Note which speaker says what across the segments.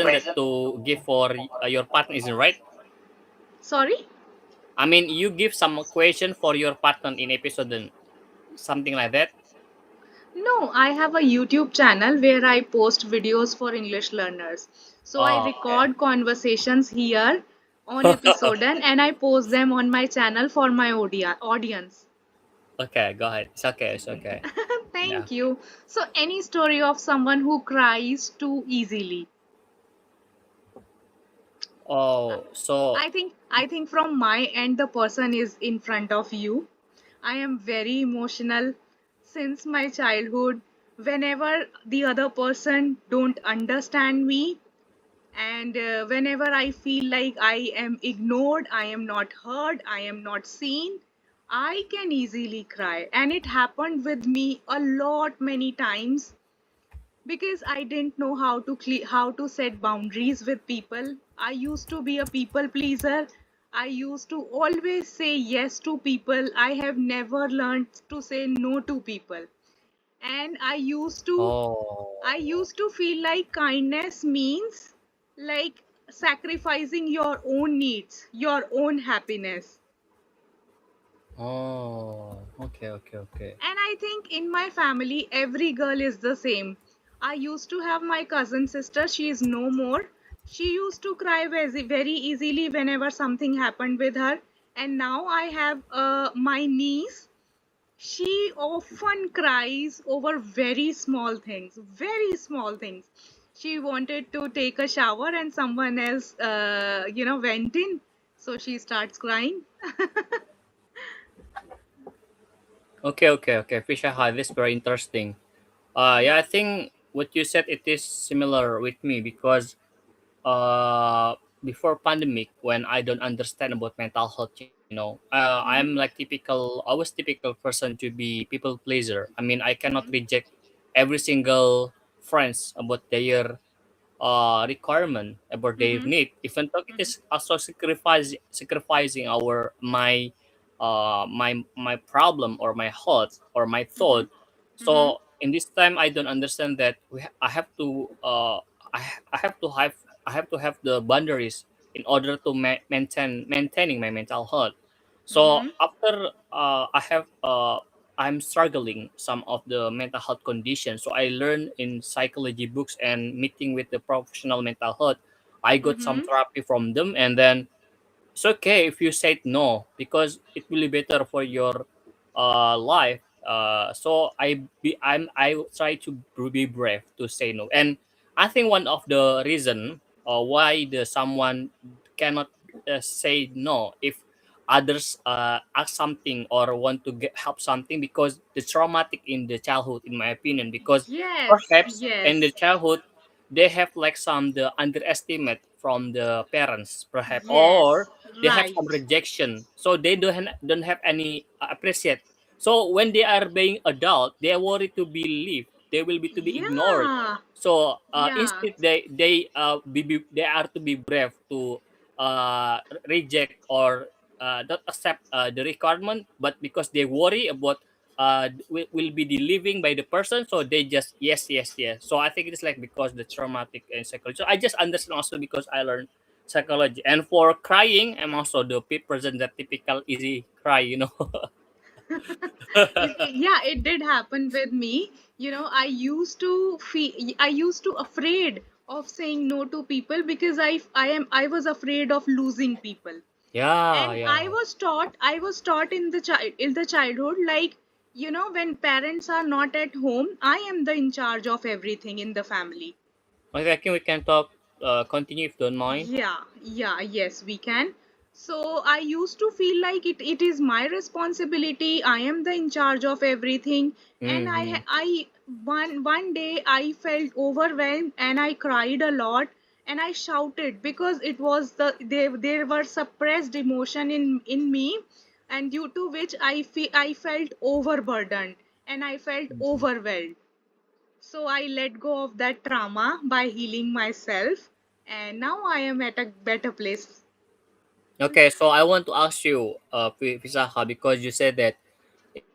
Speaker 1: that to give for your partner, isn't right?
Speaker 2: Sorry?
Speaker 1: I mean, you give some question for your partner in episode, something like that.
Speaker 2: No, I have a YouTube channel where I post videos for English learners. So I
Speaker 1: Oh,
Speaker 2: record conversations here on Episoden and I post them on my channel for my audience.
Speaker 1: okay, go ahead. It's okay. It's okay. Yeah.
Speaker 2: Thank you. So, any story of someone who cries too easily?
Speaker 1: Oh, so
Speaker 2: I think from my end the person is in front of you. I am very emotional since my childhood. Whenever the other person don't understand me, and whenever I feel like I am ignored, I am not heard, I am not seen, I can easily cry. And it happened with me a lot many times because I didn't know how to set boundaries with people. I used to be a people pleaser. I used to always say yes to people. I have never learned to say no to people. And I
Speaker 1: oh,
Speaker 2: used to feel like kindness means like sacrificing your own needs, your own happiness.
Speaker 1: oh, okay, okay, okay.
Speaker 2: And I think in my family, every girl is the same. I used to have my cousin sister, she is no more. She used to cry very easily whenever something happened with her. And now I have my niece. She often cries over very small things, very small things. She wanted to take a shower and someone else, went in. So she starts crying.
Speaker 1: Okay, okay, okay. Fisher High, this very interesting. Yeah,
Speaker 2: Yeah.
Speaker 1: I think what you said it is similar with me because before pandemic when I don't understand about mental health, I'm like
Speaker 2: Mm-hmm.
Speaker 1: typical. I was typical person to be people pleaser. I mean, I cannot
Speaker 2: Mm-hmm.
Speaker 1: reject every single friends about their requirement about their
Speaker 2: Mm-hmm.
Speaker 1: need, even though it
Speaker 2: Mm-hmm.
Speaker 1: is also sacrificing our my problem or my health or my
Speaker 2: Mm-hmm.
Speaker 1: thought.
Speaker 2: Mm-hmm.
Speaker 1: So in this time I don't understand that I have to I have to have the boundaries in order to maintaining my mental health. So
Speaker 2: Mm-hmm.
Speaker 1: after I'm struggling some of the mental health conditions. So I learned in psychology books and meeting with the professional mental health. I got some
Speaker 2: Mm-hmm.
Speaker 1: therapy from them, and then it's okay if you said no because it will be better for your life. So I try to be brave to say no, and I think one of the reason why the someone cannot say no if others ask something or want to get help something because the traumatic in the childhood, in my opinion, because
Speaker 2: Yes,
Speaker 1: perhaps in the
Speaker 2: yes,
Speaker 1: childhood they have like some the underestimate from the parents perhaps,
Speaker 2: yes,
Speaker 1: or they have some
Speaker 2: right.
Speaker 1: rejection so they don't have any appreciate. So when they are being adult they are worried to be leave, they will be to be ignored.
Speaker 2: Yeah,
Speaker 1: So
Speaker 2: yeah,
Speaker 1: instead they are to be brave to reject or not accept the requirement, but because they worry about will be the living by the person, so they just yes, yes, yes. So I think it is like because the traumatic and psychology. So I just understand also because I learned psychology. And for crying, I'm also the person that typical easy cry,
Speaker 2: yeah, it did happen with me. I used to afraid of saying no to people because I was afraid of losing people.
Speaker 1: Yeah,
Speaker 2: And
Speaker 1: yeah.
Speaker 2: I was taught in the childhood, like, when parents are not at home, I am the in charge of everything in the family.
Speaker 1: Okay, I think we can talk continue if you don't mind.
Speaker 2: Yes, we can. So I used to feel like it is my responsibility. I am the in charge of everything. And
Speaker 1: Mm-hmm.
Speaker 2: one day I felt overwhelmed and I cried a lot and I shouted because it was there were suppressed emotion in me, and due to which I felt overburdened and I felt overwhelmed. So I let go of that trauma by healing myself, and now I am at a better place.
Speaker 1: Okay, so I want to ask you, Fisaha, because you said that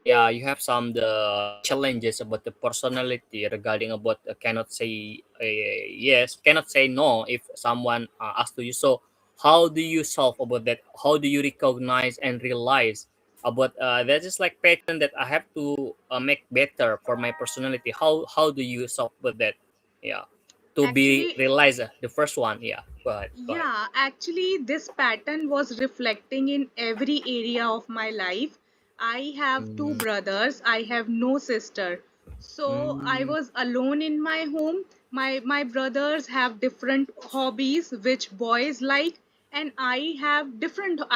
Speaker 1: yeah, you have some the challenges about the personality regarding about cannot say yes, cannot say no if someone asks to you. So how do you solve about that? How do you recognize and realize about that is like pattern that I have to make better for my personality? How do you solve with that? Yeah, to be
Speaker 2: Actually,
Speaker 1: realize the first one. Yeah, go ahead, go ahead.
Speaker 2: yeah, actually, this pattern was reflecting in every area of my life. I have two
Speaker 1: Mm,
Speaker 2: brothers, I have no sister. So I
Speaker 1: mm,
Speaker 2: was alone in my home. My brothers have different hobbies which boys like, and I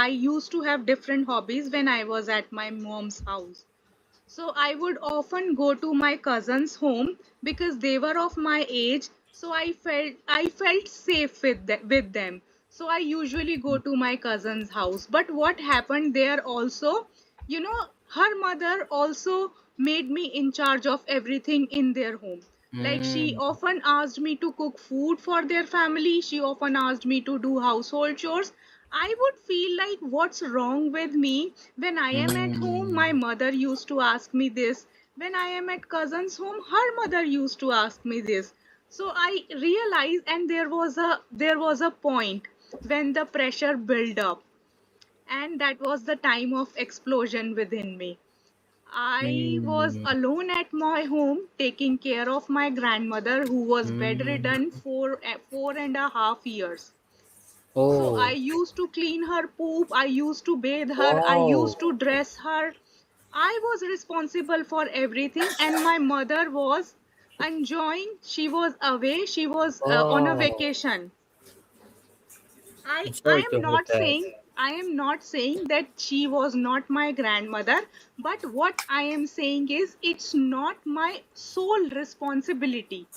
Speaker 2: used to have different hobbies when I was at my mom's house. So I would often go to my cousin's home because they were of my age. So I felt safe with them. So I usually go to my cousin's house. But what happened there also, her mother also made me in charge of everything in their home. Like she
Speaker 1: mm,
Speaker 2: often asked me to cook food for their family. She often asked me to do household chores. I would feel like, what's wrong with me? When I am at home, my
Speaker 1: mm,
Speaker 2: mother used to ask me this. When I am at cousin's home, her mother used to ask me this. So I realized, and there was a point when the pressure built up, and that was the time of explosion within me. I was
Speaker 1: mm,
Speaker 2: alone at my home taking care of my grandmother who was bedridden
Speaker 1: mm.
Speaker 2: for 4.5 years. So I
Speaker 1: Oh,
Speaker 2: used to clean her poop, I used to bathe her, I
Speaker 1: wow.
Speaker 2: used to dress her. I was responsible for everything, and my mother was enjoying. She was away, she was on a
Speaker 1: Oh,
Speaker 2: vacation. I
Speaker 1: I'm
Speaker 2: I
Speaker 1: sorry
Speaker 2: am
Speaker 1: to hear
Speaker 2: not
Speaker 1: that.
Speaker 2: saying I am not saying that she was not my grandmother, but what I am saying is it's not my sole responsibility.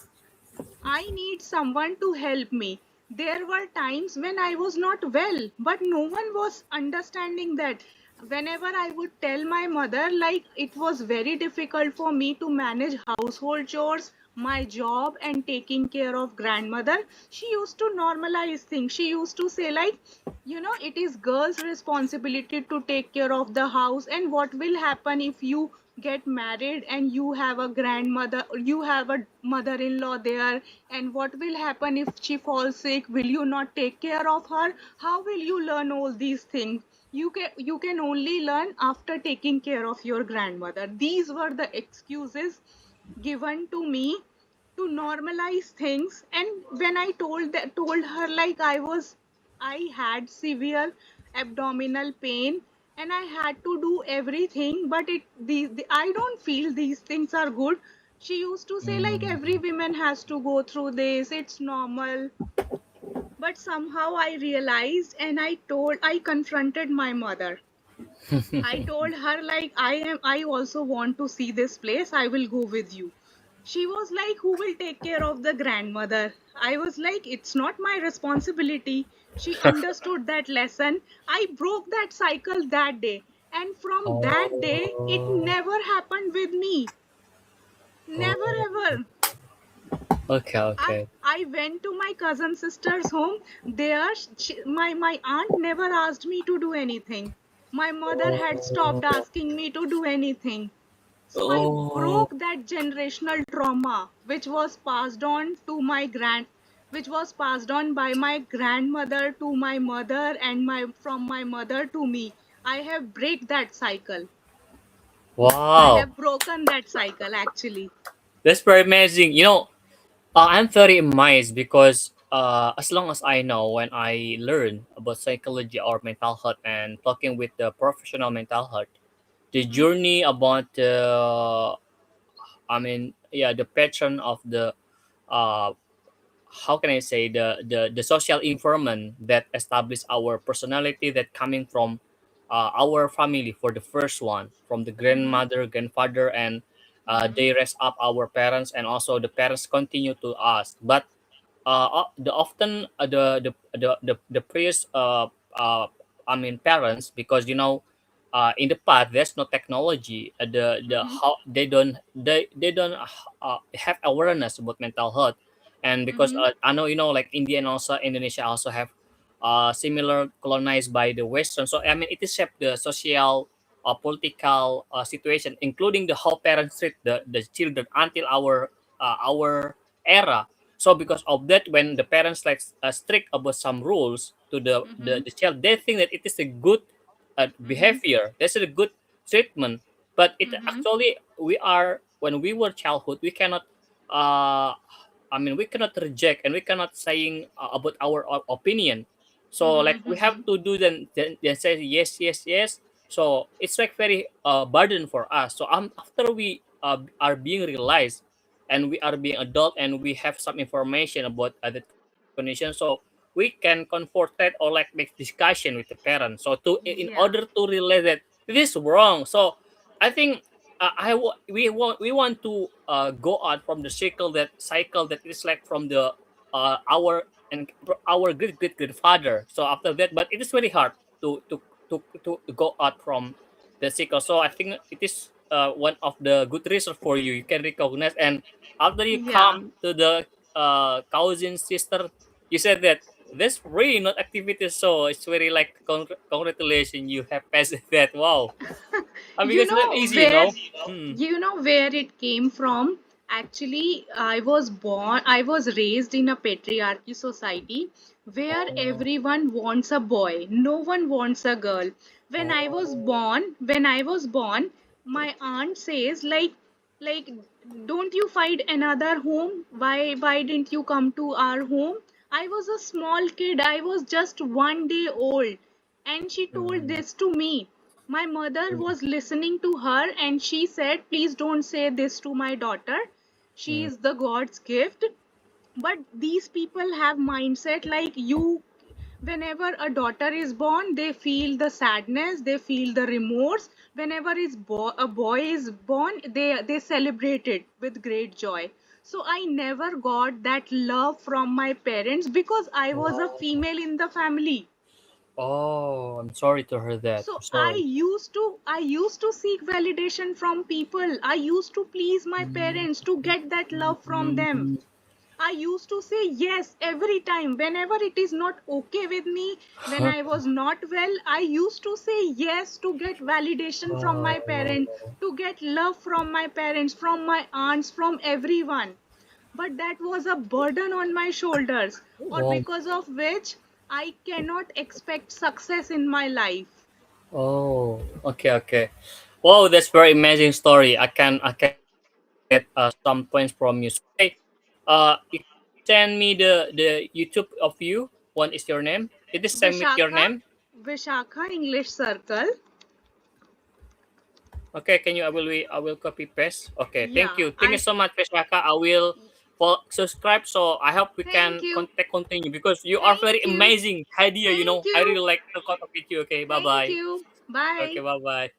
Speaker 2: I need someone to help me. There were times when I was not well, but no one was understanding that. Whenever I would tell my mother, like it was very difficult for me to manage household chores, my job, and taking care of grandmother, she used to normalize things. She used to say, like, it is girls' responsibility to take care of the house, and what will happen if you get married and you have a grandmother, you have a mother-in-law there, and what will happen if she falls sick? Will you not take care of her? How will you learn all these things? You can only learn after taking care of your grandmother. These were the excuses given to me to normalize things. And when I told her, like, I had severe abdominal pain and I had to do everything, but I don't feel these things are good. She used to say, like, every
Speaker 1: Mm.
Speaker 2: woman has to go through this, it's normal. But somehow I realized, and I confronted my mother. I told her, like, I also want to see this place. I will go with you. She was like, who will take care of the grandmother? I was like, it's not my responsibility. She understood that lesson. I broke that cycle that day. And from that day, it
Speaker 1: Oh,
Speaker 2: never happened with me. Never
Speaker 1: oh.
Speaker 2: ever.
Speaker 1: Okay,
Speaker 2: I
Speaker 1: okay.
Speaker 2: I went to my cousin sister's home. There, my aunt never asked me to do anything. My mother had stopped
Speaker 1: Oh,
Speaker 2: asking me to do anything. So I
Speaker 1: oh.
Speaker 2: broke that generational trauma, which was passed on by my grandmother to my mother, and from my mother to me. I have break that cycle. I
Speaker 1: Wow.
Speaker 2: have broken that cycle, actually.
Speaker 1: That's very amazing. I'm very amazed because as long as I know, when I learn about psychology or mental health and talking with the professional mental health, the
Speaker 2: Mhm,
Speaker 1: journey about I mean, yeah, the pattern of the uh, how can I say the social environment that establish our personality that coming from our family for the first one from the
Speaker 2: mhm,
Speaker 1: grandmother grandfather and
Speaker 2: mhm,
Speaker 1: they rest up our parents and also the parents continue to us but the often the previous I mean parents because in the past there's no technology the
Speaker 2: mhm,
Speaker 1: how they don't have awareness about mental health and because
Speaker 2: mhm,
Speaker 1: I know like India and also Indonesia also have similar colonized by the Western so I mean it is shaped the social political situation, including the how parents treat the children until our era. So because of that, when the parents like strict about some rules to
Speaker 2: Mm-hmm.
Speaker 1: the child, they think that it is a good
Speaker 2: Mm-hmm.
Speaker 1: behavior. That's a good treatment. But it
Speaker 2: Mm-hmm.
Speaker 1: actually, we are, when we were childhood, we cannot uh I mean, we cannot reject and we cannot saying about our opinion. So like we have
Speaker 2: Mm-hmm.
Speaker 1: to do then say yes, yes, yes. So it's like very burden for us. So after we are being realized and we are being adult and we have some information about that condition, so we can confront that or like make discussion with the parents. So to in order
Speaker 2: Yeah.
Speaker 1: to realize that this is wrong. So I think we want to go out from the cycle that is like from the our and our great grandfather. So after that, but it is very hard to go out from the cycle. So I think it is one of the good reasons for you. You can recognize, and after you
Speaker 2: Yeah.
Speaker 1: come to the cousin sister, you said that this really not activity. So it's very like congratulations, you have passed that. Wow.
Speaker 2: You
Speaker 1: Because it's not
Speaker 2: know
Speaker 1: easy, you
Speaker 2: where
Speaker 1: know. Mm.
Speaker 2: you know where it came from. Actually, I was raised in a patriarchy society where
Speaker 1: Oh,
Speaker 2: everyone wants a boy, no one wants a girl.
Speaker 1: oh,
Speaker 2: When I was born, my aunt says like don't you find another home? Why didn't you come to our home? I was a small kid, I was just 1 day old, and she told
Speaker 1: mm,
Speaker 2: this to me. My mother
Speaker 1: mm,
Speaker 2: was listening to her and she said, please don't say this to my daughter. She
Speaker 1: mm.
Speaker 2: is the God's gift. But these people have mindset like you. Whenever a daughter is born, they feel the sadness, they feel the remorse. Whenever a boy is born, they celebrate it with great joy. So I never got that love from my parents because I was a
Speaker 1: Oh,
Speaker 2: female in the family.
Speaker 1: oh, I'm sorry to hear that.
Speaker 2: So
Speaker 1: I'm sorry.
Speaker 2: I used to seek validation from people. I used to please my
Speaker 1: Mm,
Speaker 2: parents to get that love from them.
Speaker 1: mm,
Speaker 2: I used to say yes every time. Whenever it is not okay with me, when I was not well, I used to say yes to get validation from my parents,
Speaker 1: oh,
Speaker 2: to get love from my parents, from my aunts, from everyone. But that was a burden on my shoulders, or
Speaker 1: oh,
Speaker 2: because of which I cannot expect success in my life.
Speaker 1: oh. Okay, okay. Wow, that's very amazing story. I can get some points from you. So okay, you can send me the YouTube of you. One is your name. It is same with your
Speaker 2: Vishakha,
Speaker 1: name.
Speaker 2: Vishakha English Circle.
Speaker 1: Okay, can you I will copy paste. Okay, thank
Speaker 2: Yeah,
Speaker 1: you. Thank you so much, Pesaka. I will subscribe. So I hope we
Speaker 2: thank
Speaker 1: can
Speaker 2: you.
Speaker 1: contact continue because you are very
Speaker 2: Thank you.
Speaker 1: amazing idea. You
Speaker 2: Thank
Speaker 1: know, I
Speaker 2: you.
Speaker 1: really like to contact with you. Okay, bye
Speaker 2: Thank
Speaker 1: bye.
Speaker 2: you.
Speaker 1: Okay,
Speaker 2: Bye.
Speaker 1: bye bye.